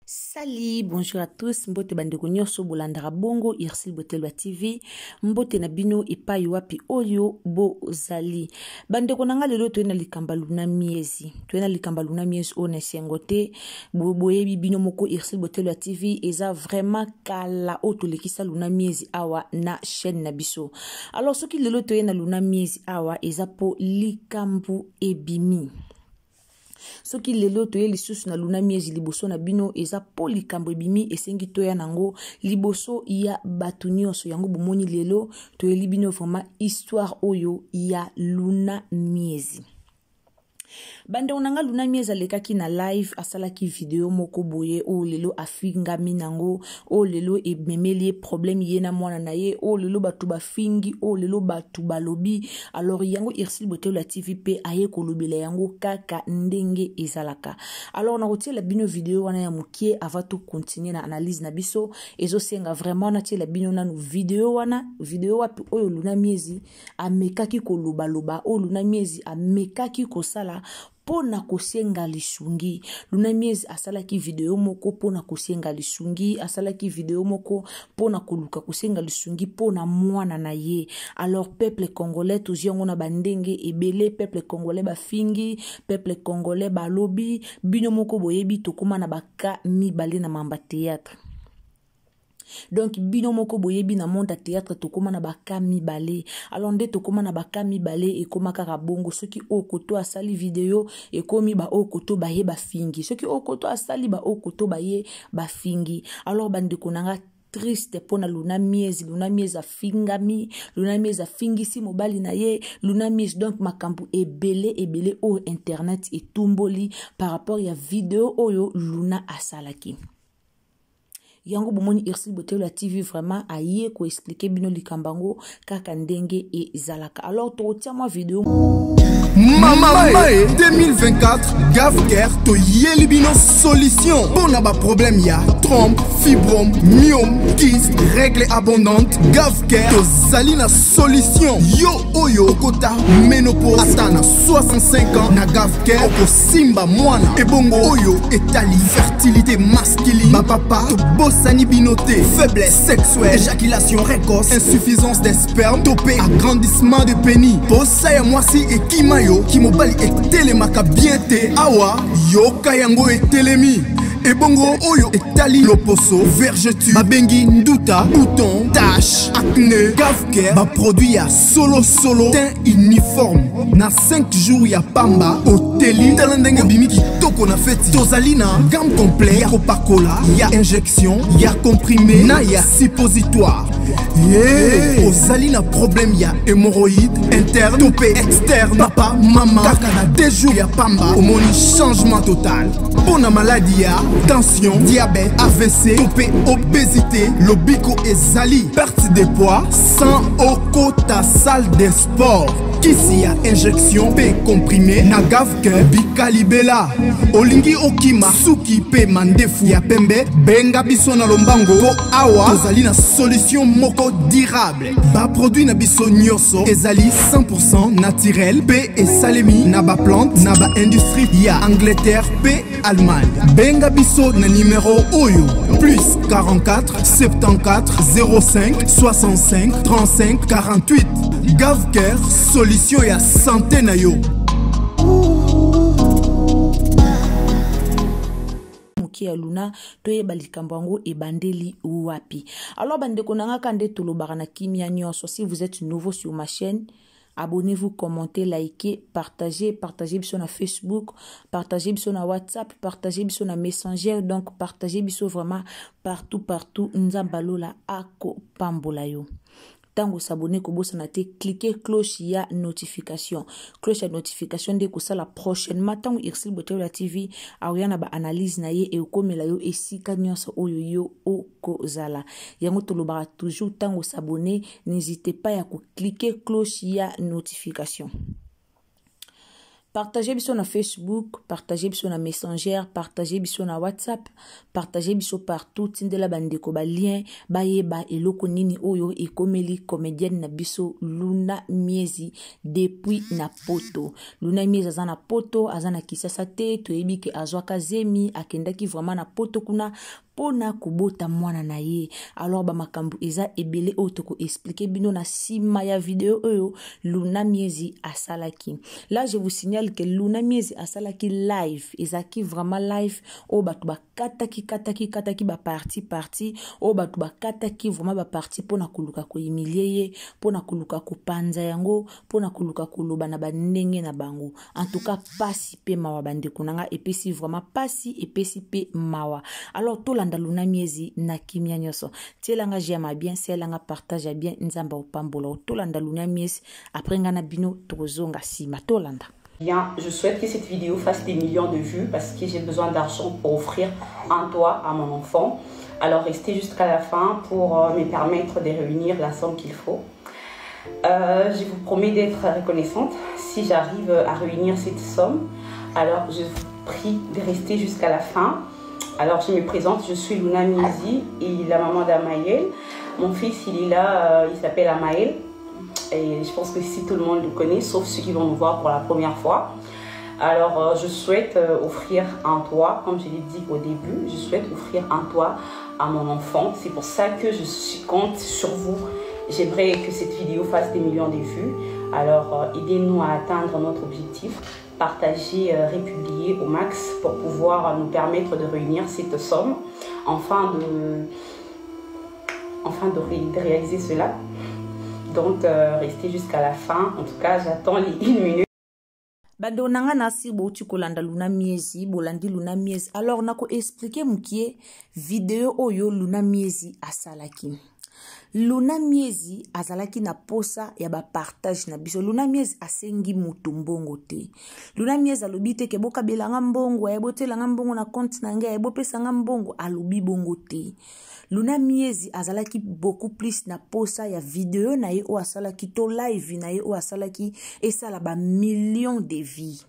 Salut, bonjour à tous. Mbote bandeko nyonso bolandaka bongo Irsil Botelwa TV. Mbote na bino epai wapi oyo bozali. Bandeko nanga lelo toyena likamba luna miezi. Toyena likamba luna miezi o na sengote. Boyebi bino moko Irsil Botelwa TV eza vraiment kala o tolekisa luna miezi awa na chaîne na biso. Alors soki lelo toyena luna miezi awa eza po likambu ebimi. Soki lelo toye lisusu na luna miezi liboso na bino eza po likambo ebimi esengi toya nango liboso ya batu nyonso yango bomoni lelo toye libino vraiment histoire oyo ya luna miezi. Bande onanga luna miezi alekaki na live asalaki video moko boye o lelo afinga minango o lelo ememeli problème yena mwana na ye o lelo batu bafingi o lelo batu balobi. Alors yango Irsil Botelwa TV pe aye kolobela yango kaka ndenge ezalaka. Alors na rotiela bino video wana ya mukie avant to continuer na analyse na biso ezo senga vraiment na tiela bino na video wana video wapi oyo luna miezi amekaki koloba loba o luna miezi amekaki kosala pona kosenga lisungi. Luna miezi asalaki video moko pona kosenga lisungi, asalaki video moko pona koluka kosenga lisungi pona mwana na ye. Alors peuple congolais toziongo na bandenge ebele, peuple congolais bafingi, peuple congolais balobi, bino moko boyebi tokoma na baka mibale na mamba théâtre. Donc bino moko boyebi na monde théâtre tokoma na baka mibale. Alors nde tokoma na baka mibale ekoma kaka bongo soki okoto asali video ekomi ba okoto baye bafingi, soki okoto asali ba okoto baye bafingi. Alors bandeko nanga triste pona luna miezi afingami, luna miezi afingisi mobali na ye, luna miezi donc makambu ebele o internet etumboli par rapport ya video oyo luna asalaki. Yango bomoni Irsil Botelwa TV vraiment aye ko expliquer bino likambango kaka ndenge e zalaka. Alors to tia moi vidéo Mama 2024 Gavker to yeli bino solution pour na ba problème ya trompe, fibrome, myome, kyste, règle abondante. Gavker to zali na solution yo oyo kota ménopause atana 65 ans na Gavker oko simba mwana ebongo oyo etali fertilité masculine ba papa to bosani binoté faiblesse sexuelle éjaculation précoce insuffisance des spermes topé agrandissement de pénis posa ya mwasi ekimayo kimobali etelemaka bien te awa yoka yango etelemi ebongo oyo etali loposo vergeture babengi nduta bouton tache acné Gavker ba produit ya solo teint uniforme na 5 jours ya pamba oteli talendenge bimi kitoko na feti tozali na gamme complet ya kopakola ya injection ya comprimé na ya suppositoire. Ozali na problème ya hémorroïde interne topé externe papa mama kaka na 2 jours ya pamba omoni changement total. Pona maladie ya tension, diabète, AVC, topé obésité, lobiko ezali perte de poids sans okota salle de sport. Kisi ya injection pe comprimé na Gavker bikalibela olingi okima suki pe mandefu ya pembe benga biso na lombango po awa tozali na solution moko durable. Ba produit na biso nyonso ezali 100% naturel pe esalemi na ba plante na ba industrie ya Angleterre pe Allemagne. Benga biso na numéro oyo plus 44 74 05 65 35 48. Gavker solution ya santé na yo. Mukia luna toye balikambango ebandeli wapi. Alors bandeko nanga kande tolobaka na kimia nyonso. Si vous êtes nouveau sur ma chaîne, abonnez-vous, commentez, likez, partagez biso na Facebook, partagez biso na WhatsApp, partagez biso na Messenger, donc partagez biso vraiment partout nzambalola ako pambola yo. Tango s'abonner ko bossa na te cliquez cloche ya notification. Cloche ya notification de ko sala prochainement tango Irsil Botelwa TV auyana ba analyse na ye e okomela yo esika nyonso oyo yo okozala. Yango tolobaka toujours tango s'abonner, n'hésitez pas ya ko cliquer cloche ya notification. Partagez biso na Facebook, partagez biso na Messenger, partagez biso na WhatsApp, partagez biso partout, tindela bandeko ba lien, ba yeba eloko nini oyo ekomeli comédienne na biso Luna Miezi depuis na poto. Luna Miezi azana poto, azana Kisasa te, toyebi ke azwaka zemi, akendaki vraiment na poto kuna pona kubota mwana na ye. Alors ba makambu eza ebele oyo toko expliquer bino na sima ya video oyo Luna Miezi asalaki. Là je vous signale que Luna Miezi asalaki live, ezaki vraiment live o batu ba kataki ba parti o batu ba kataki vraiment ba parti pona kuluka ko humilier ye, pona kuluka ko panza yango, pona kuluka koloba na bandenge na bango. En tout cas pasi pe mawa bande kunanga epesi vraiment pasi epesi pe mawa. Alors to landa Luna Miezi na kimia nyoso. Tielanga j'aime bien, selanga partage bien nzamba opambola. To landa Luna Miezi après ngana bino tozonga sima to landa. Bien, je souhaite que cette vidéo fasse des millions de vues parce que j'ai besoin d'argent pour offrir un toit à mon enfant. Alors restez jusqu'à la fin pour me permettre de réunir la somme qu'il faut. Je vous promets d'être reconnaissante si j'arrive à réunir cette somme. Alors je vous prie de rester jusqu'à la fin. Alors je me présente, je suis Luna Miezi et la maman d'Amaël. Mon fils il est là, il s'appelle Amaël. Et je pense que si tout le monde le connaît, sauf ceux qui vont me voir pour la première fois. Alors, je souhaite offrir un toit, comme je l'ai dit au début, je souhaite offrir un toit à mon enfant. C'est pour ça que je compte sur vous. J'aimerais que cette vidéo fasse des millions de vues. Alors, aidez-nous à atteindre notre objectif. Partagez, republiez au max pour pouvoir nous permettre de réunir cette somme. Enfin de réaliser cela. Donc, restez jusqu'à la fin. En tout cas, j'attends les 1 minute. Bando nanga nasi bouti kolanda Luna Miezi, bolandi Luna Miezi. Alors, nako expliquer mukie vidéo oyo Luna Miezi asalaki. Luna Miezi azalaki na posa ya ba partage na biso. Luna Miezi asengi mutu mbongo te. Luna Miezi alobi te ke boka belanga mbongo, ya botelanga mbongo na compte na ngai, ya bopesanga mbongo, alobi bongo te. Luna Miezi azalaki beaucoup plus na posa ya video na ye o asalaki to live na ye o asalaki esala ba millions de vies.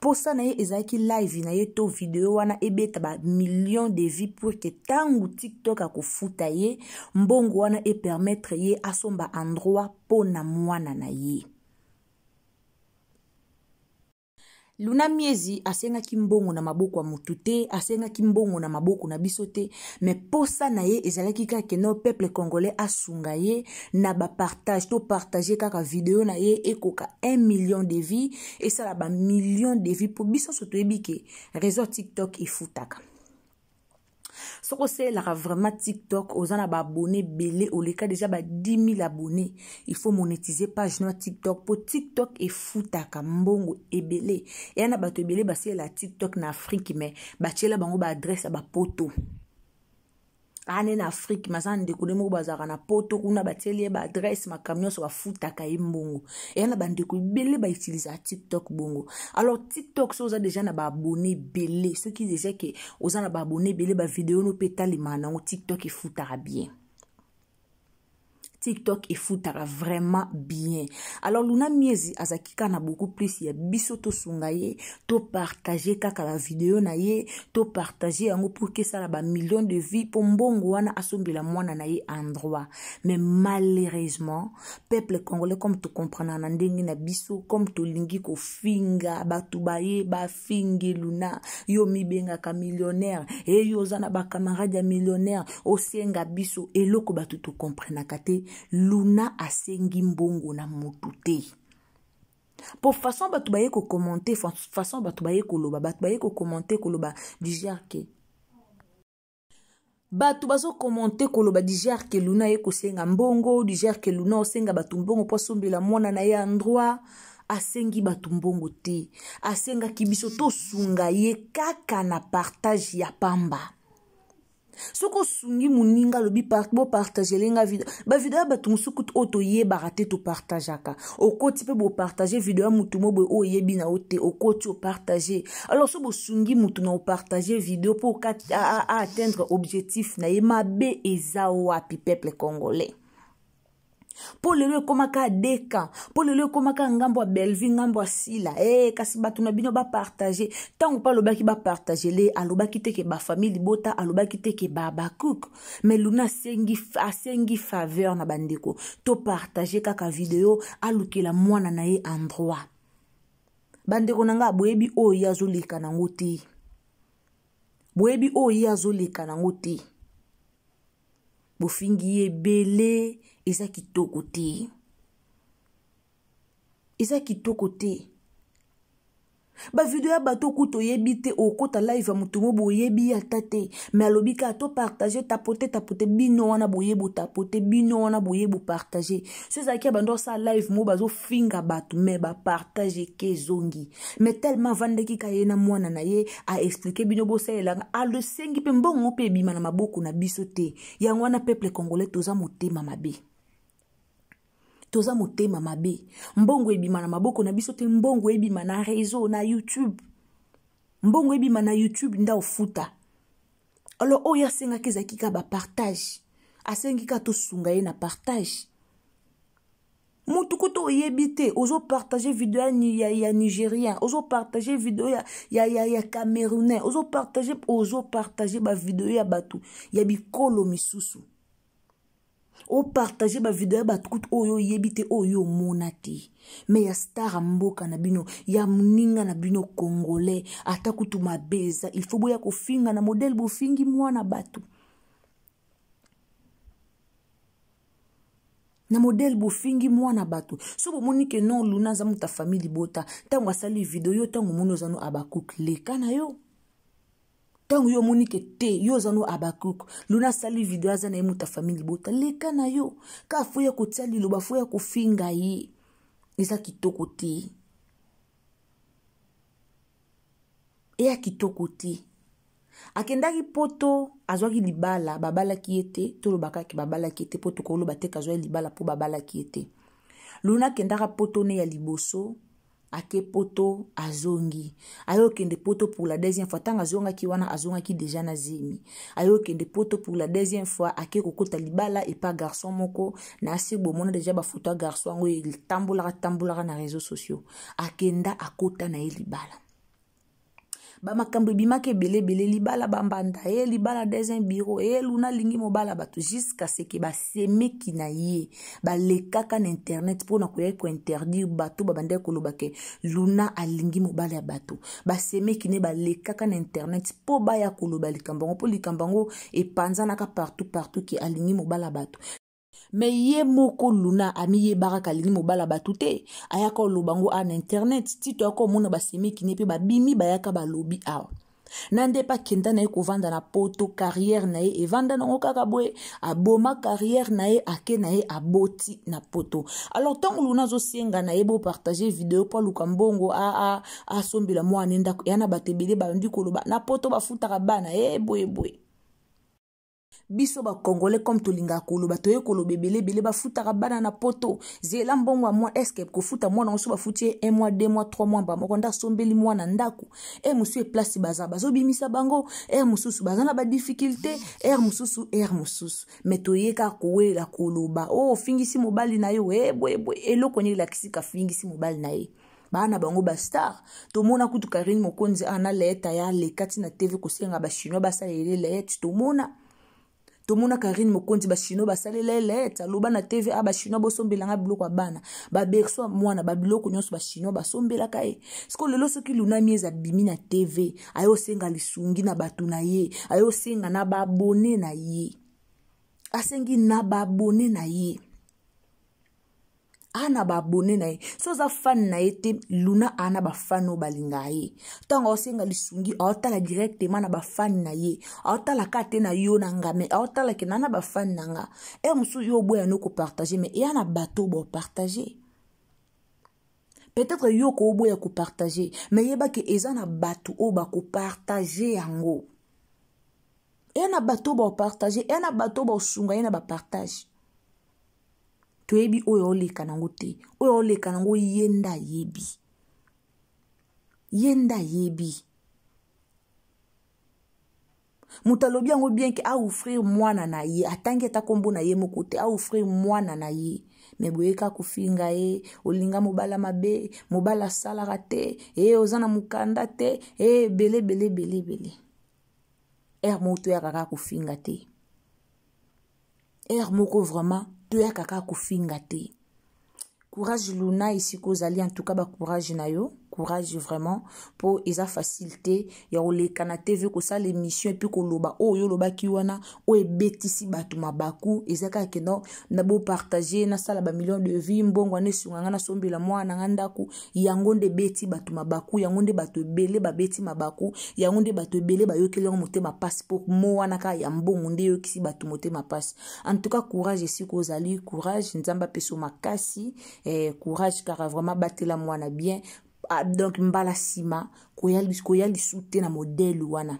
Posa na ye ezalaki live na ye to video wana ebeta ba millions de vies pour que tangu TikTok akofuta ye mbongo wana e permettre ye asomba endroit pona mwana na ye. Luna Miezi asenga kimbongo na maboko wa mutu te, asenga kimbongo na maboko na biso te, mais posa na ye ezalaki kaka no peuple congolais asunga ye na ba partage to partager kaka video na ye ekoka 1 million de vies et ça la ba million de vies pour biso soto ebike réseau TikTok ifutaka. Soko c'est la vraiment TikTok ozana ba abonnés belé au cas déjà ba 10 000 abonnés. Il faut monétiser page no TikTok pour TikTok et futaka mbongo ebele. Et ana ba to ebele ba c'est la TikTok na Afrique mais ba tchela bango ba adresse ba poto. Ane na Afrique mazan de kodemo bazara na poto kuna bateli ba adresse ma camion so ba futaka mbongo. Et ana ba ndeko belé ba utiliser TikTok bongo. Alors TikTok so za déjà na ba abonnés belé, ceux qui déjà que ozana ba abonnés belé ba vidéo no petali manango TikTok e futara bien. TikTok et foutara vraiment bien. Alors Luna Miezi azakika na beaucoup plus ya biso to sungaye to partager kaka la vidéo na ye to partager yango pour que ça la ba millions de vies pour mbongo wana asombela mwana na ye endroit. Mais malheureusement peuple congolais comme tu comprends na ndenge na biso comme to lingi ko finga batu baye ba fingi Luna yo mibenga ka millionnaire et yo zana ba camarade ya millionnaire osenga biso eloko batu to comprendre kate Luna asengi mbongo na mutu te. Pour façon batu baye ko commenter, façon batu baye ko loba, batu baye ko commenter ko loba du genre que batu bazo commenter ko loba du genre que Luna ye ko senga mbongo, du genre que Luna osenga batu mbongo po sombela mwana na ye endroit. Asengi batu mbongo te. Asenga kibiso to sunga ye kaka na partage ya pamba. Soko sungi muninga lobi bo partager lenga video ba video ba tumusuku oto ye barate to partageaka okoti pe bo partager video mutu mo bo o yebi na ote okoti o partager. Alors so bo sungi mutu na o partager video pour atteindre objectif na ye mabe eza wapi peuple congolais. po lelo ekomaka deka po lelo ekomaka ngambo ya Belleville ngambo ya Sila kasi bato na bino bapartage ntango mpe alobaki bapartage le alobaki te ke bafamille libota alobaki te ke babakuk mais Luna asengi faveur na bandeko to partage kaka video alukela mwana na ye endroit bandeko na nga boyebi oyo azoleka nango te boyebi oyo azoleka nango te bofingi ebele eza kitoko te eza kitoko te ba video ya bato kuto yebi te okota live ya mutumo boyebi ata te mais alobika to partager tapote bino wana boyebu tapote bino wana boyebu partager so ezaki bando sa live mo bazo finga bato mais ba partager ke zongi mais tellement vandeki ka yena mwana na ye a expliquer bino bosalela a le sengi pe mbongo pe bima na maboko na biso te yango wana peuple congolais toza motema mabe toza motema mabe mbongo ebima na maboko na biso te mbongo ebima na réseau na YouTube mbongo ebima na YouTube nda ofuta alors oya senga kezaki ka ba partage asengi ka to sunga ye na partage mutu kuto oyebi te ozo partager video ya Nigérien ozo partager video ya Camerounais ozo partager ba video ya batu ya bikolo misusu o partager ba video ba tukut oyo yebite oyo monate mais ya star mboka na bino ya mninga na bino congolais ata kutu mabeza il faut boya ko finga na modèle bo fingi mwana batu na modèle bo fingi mwana batu so bo monike non Luna za muta famille bota tango asali video yo tango mono zano abakuk leka na yo tango yo monike te yo zano abakuk Luna sali video azana emuta famille bota leka na yo ka fuya ko tsali loba fuya ko finga ye eza kitoko te eya kitoko te akendaki poto azwaki libala babala kiete to lobaka ki babala kiete poto ko loba te kazwa libala po babala kiete Luna kendaka poto ne ya liboso ake poto azongi ayo kende poto pour la deuxième fois tanga zonga ki wana azonga ki déjà na zemi ayo kende poto pour la deuxième fois ake kokota libala et pas garçon moko na asibo mona déjà ba photo garçon ngo il tambola na réseaux sociaux akenda akota na libala ba makambo bimake bele libala bambanda libala deuxième bureau Luna lingi mobala bato jusqu'à ce que ba semeki na ye ba lekaka na internet pour na koya ko interdire bato ba bande ko lobake Luna alingi mobala bato ba semeki ne ba lekaka na internet po ba ya ko lobali kambango po likambango e panzana ka partout ki alingi mobala bato mais ye moko Luna ami ye baraka lingi mobala batute ayaka lobango an internet tito yako mona basemi kinepe babimi bayaka balobi awa nande pa kenda na ye kovanda na poto carrière na ye evanda nango kaka boye aboma carrière na ye ake na ye aboti na poto alors tango Luna zosenga na ye bo partager video po luka mbongo sombela mwana ndako yana batebele bandi koloba na poto bafutaka bana boye biso ba congolais comme tolinga koloba toye kolobebele bele bafutaka bana na poto zela mbongo moi est-ce que kofuta mwana oso bafutie 1 mois 2 mois 3 mois ba mokonda sombeli mwana ndako musu e place bazo bimisa bango mususu bazana ba difficulté mususu mais toyeka kowela koloba fingisi mobali na yo boye eloko ni lakisika fingisi mobali na ye bana bango ba star to mona kutu Karine Mokonzi ana leta ya lekati na TV kosenga ba chinois basalele leta to mona Karine Mokonzi ba chinois basalele leta loba na TV ba chinois bosombelanga biloko bana ba berso mwana ba biloko nyonso ba chinois basombela kae siko lelo soki Luna mieza bimi na TV ayo senga lisungi na batu na ye ayo senga na ba abonné na ye asengi na ba abonné na ye ana ba abonné na ye so za fan na ye te Luna ana ba fano balinga ye tango osenga lisungi aotala directement na ba fan na ye aotala kate na yo na ngame aotala ke nana ba fan na nga musu yo boya no ko partager mais yana bato bo partager peut-être yo ko boya ko partager mais yeba ke ezana bato o ba ko partager yango yana bato bo partager yana bato bo sunga yana ba partage toyebi oyo oleka nango te oyo oleka nango yenda yebi Mutalobi yango bien ke a offrir mwana na ye atangi ta kombo na ye mokote a offrir mwana na ye me boyeka kufinga ye olinga mobala mabe mobala salaka te ozana mukanda te bele moto ya kaka kufinga te moko vraiment to ya kaka kufinga te. Courage Luna ici kozali en tout cas ba courage na yo courage vraiment pour isa facilité ya olekana TV ko sa l'émission et puis ko loba yo loba ki wana ebetisi batu mabaku ezaka ke no na bo partager na sala ba millions de vues mbongo ne sunganga na sombela mwana ngandaku yango nde beti batu mabaku yango nde batu ebele ba beti mabaku yango nde batu ebele ba yokeli motema passe pour mo wana ka ya mbongo nde yokisi batu motema passe. En tout cas courage ici kozali courage nzamba peso makasi courage car vraiment batela mwana bien. Donc mbala sima koyali soute na modèle wana.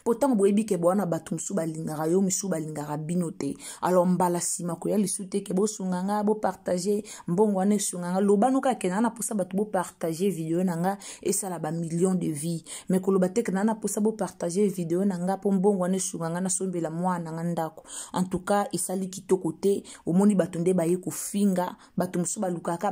Pourtant boyebi ke bona batu msu balingara yo msu balingara binote. Alors mbala sima koyali soute ke bo sunganga bo partager mbongo ane sunganga lobano ka kenana posa batu bo partager vidéo nanga et ça la ba millions de vies. Mais ko lobate kenana posa bo partager vidéo nanga po mbongo ane sunganga na sombela mwana ngandako. En tout cas isali kitoko te omoni batu nde baye kufinga batu msu balukaka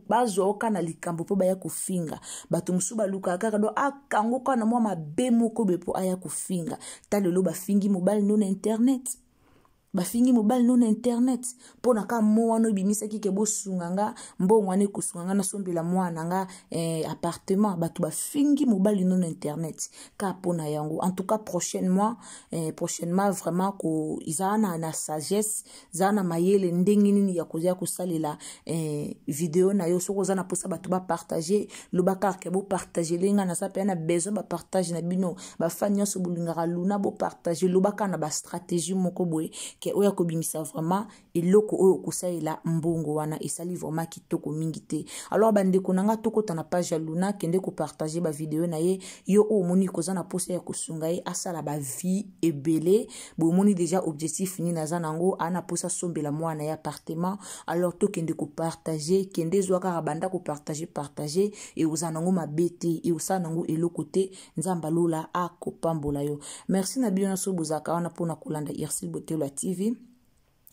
bazoka na likambo po baye kufinga batu msu balukaka kado akango kana mwa mabe moko bepo aya finga talelo ba fingi mobile non internet bafingi mobile non internet pona ka mo wana bimisa ki ke bosunganga mbongo wane kusunganga na sombela mwana nga appartement batu bafingi mobile non internet ka pona yango. En tout cas prochainement vraiment ko izana na sagesse zana mayele ndenge nini ya kozia kosalela vidéo na yo soko zana posa batu ba partager lo bakar ke bo partager lenga na sa pe na besoin ba partage na bino ba fanya so bulingara Luna bo partager lo bakar na ba stratégie moko boye ke oya kobimisa vraiment eloko oyo kosalela mbongo wana esali vraiment kitoko mingi te. Alors bandeko nanga tokota na page ya Luna kende ko partager ba vidéo na ye yo o moni koza na posa ya kosunga ye asala ba vie ebele bo moni déjà objectif ni na zanango ana posa sombela mwana ya appartement. Alors to kende ko partager kende zwaka banda ko partager et uzanango mabete et usanango eloko te nzamba lola akopambola yo. Merci na biona so bozaka wana pona kolanda Irsil Botelo TV.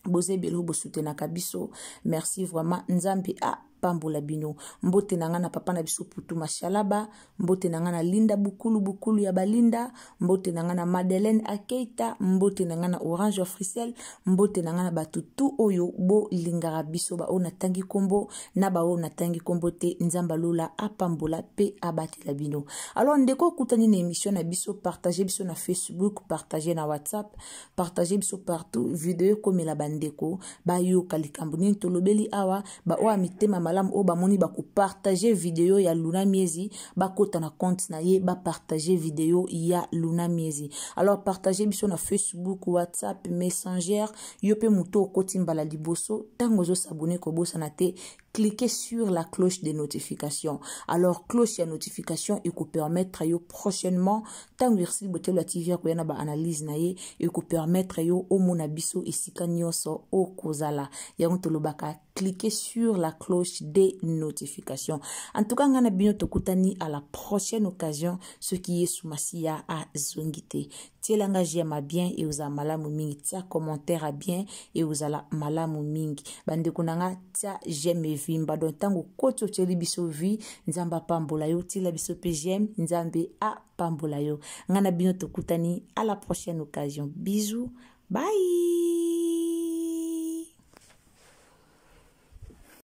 Boze belo bosutena kabiso. Merci vraiment nzambe pambola bino. Mbote nanga na papa na biso putu mashalaba, mbote nanga na Linda bukulu ya balinda, mbote nanga na Madeleine Akeita, mbote nanga na Orange Officiel, mbote nanga na batutu oyo bo lingara biso ba ona tangi kombo na ba ona tangi kombo te nzamba lola apambola pe abatela bino. Alors ndeko kutani na émission na biso, partager biso na Facebook, partager na WhatsApp, partager biso partout vidéo comme la bandeko ba yo kalikambo ni tolobeli awa ba o amitema malam o ba moni ba ko partager vidéo ya Luna Miezi ba kota na compte na ye ba partager vidéo ya Luna Miezi. Alors partager biso na Facebook, WhatsApp, Messenger yo pe muto koti mbala liboso tango zo s'abonner ko bosa na te. Cliquez sur la cloche de notification. Alors cloche de notification et vous permettre yo prochainement tant Irsil Botelo TV ko yana ba analyse na ye et vous permettre yo o mona biso esika nyoso o kozala yango tolobaka. Cliquez sur la cloche des notifications. En tout cas ngana bino tokutani à la prochaine occasion ce qui est Soumasia à Zongite. Tielanga jema bien et uza malamu mingi tia commentaire à bien et uzala malamu mingi bande kunanga tia j'aime vimba donc tango koto teli biso vi nzamba pambola yo tila biso pgm nzambe a pambola yo ngana bino tokutani à la prochaine occasion. Bisous, bye.